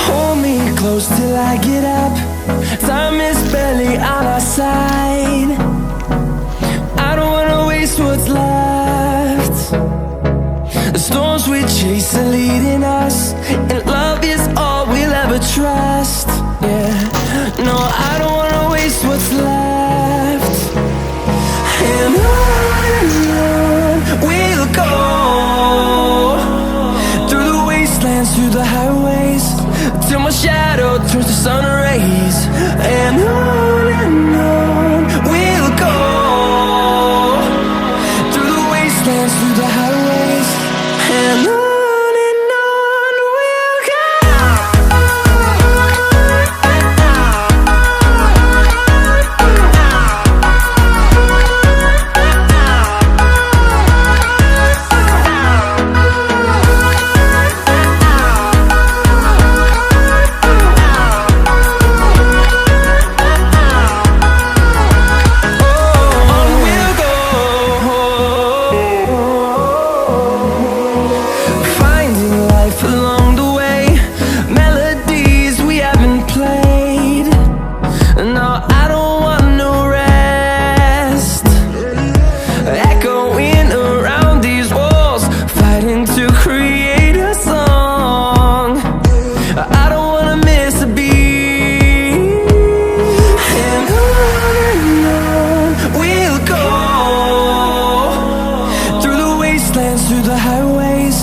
Hold me close till I get up. Time is barely on our side. I don't wanna waste what's left. The storms we chase are leading us, and love is all we'll ever trust. Yeah, no, I don't wanna waste what's left. And on we'll go, through the wastelands, through the highways, till my shadow turns to sun rays. And on we'll go, through the wastelands, through the highways, and on we'll go. Through the highways,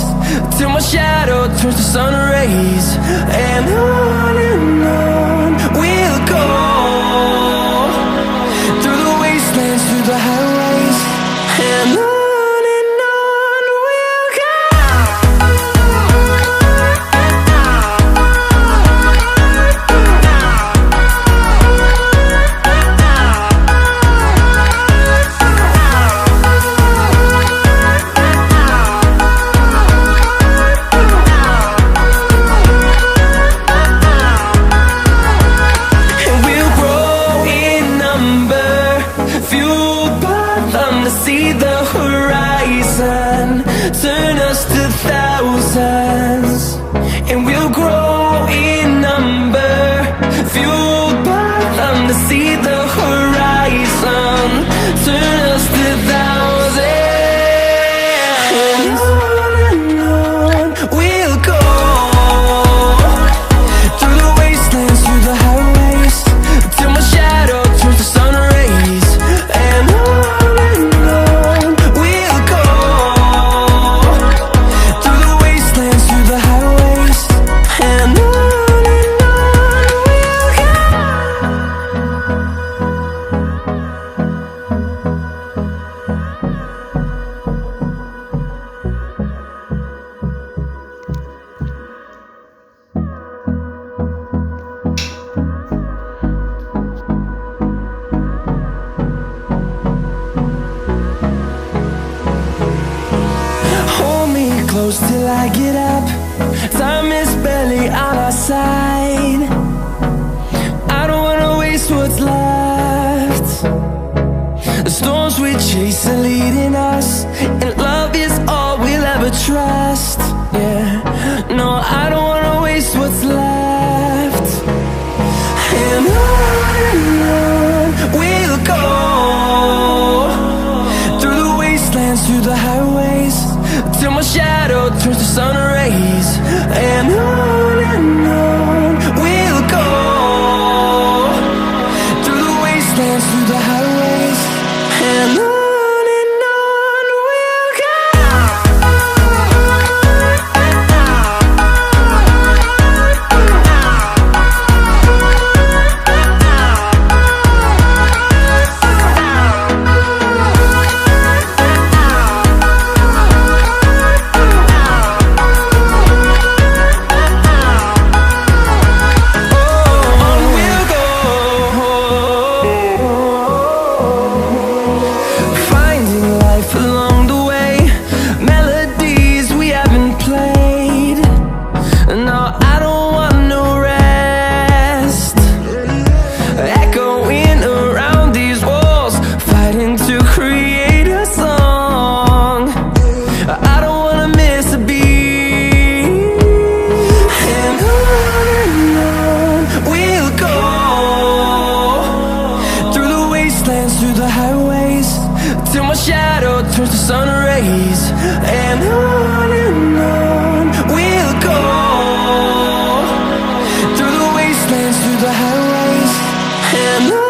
till my shadow turns to sun rays. And on we'll go, through the wastelands, through the highways, and on we'll go. See the horizon, turn us to thousands, and we'll grow in number, fueled by them. To see the horizon, turn us to thousands, and on we'll go, through the wastelands, through the highways, till my shadow turns to sun rays. And close till I get up. Time is barely on our side. I don't wanna waste what's left. The storms we chase are leading us, and love is all we'll ever trust. Yeah, no, I don't wanna waste what's left. And on we'll go, through the wastelands, through the highways, till my shadow turns to sun rays. And on we'll go, through the wastelands, through the highways, and on we'll go. wastelands, through the highways, till my shadow turns to sun rays. And on we'll go, through the wastelands, through the highways, and on.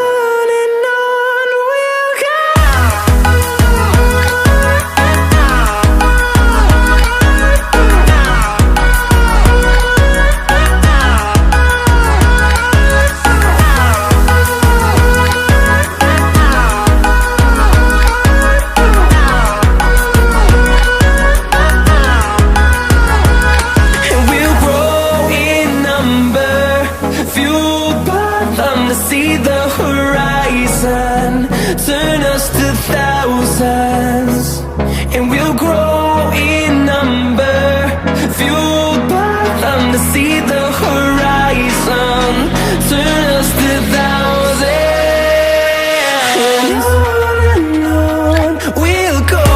See the horizon, turn us to thousands, and we'll grow in number, fueled by them to see the horizon, turn us to thousands. And on we'll go,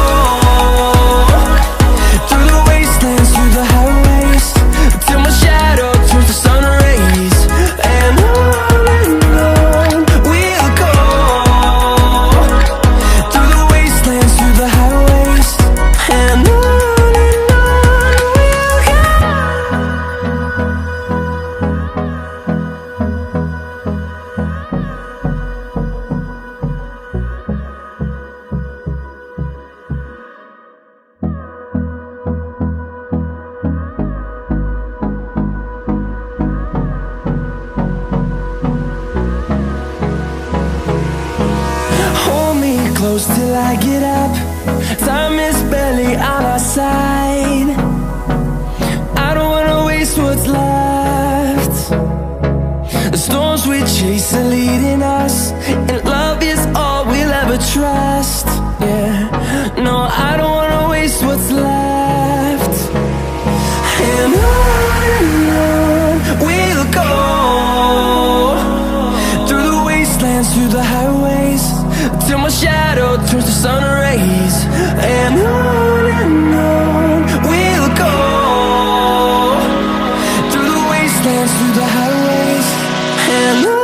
through the wastelands, through the highways, till my shadow turns to sun rays. And close till I get up. Time is barely on our side. I don't wanna waste what's left. The storms we chase are leading us, and love is all we'll ever trust. Yeah, no, I don't wanna waste what's left. And on we'll go, through the wastelands, through the highways, till my shadow turns to sun rays. And on we'll go, through the wastelands, through the highways, and on.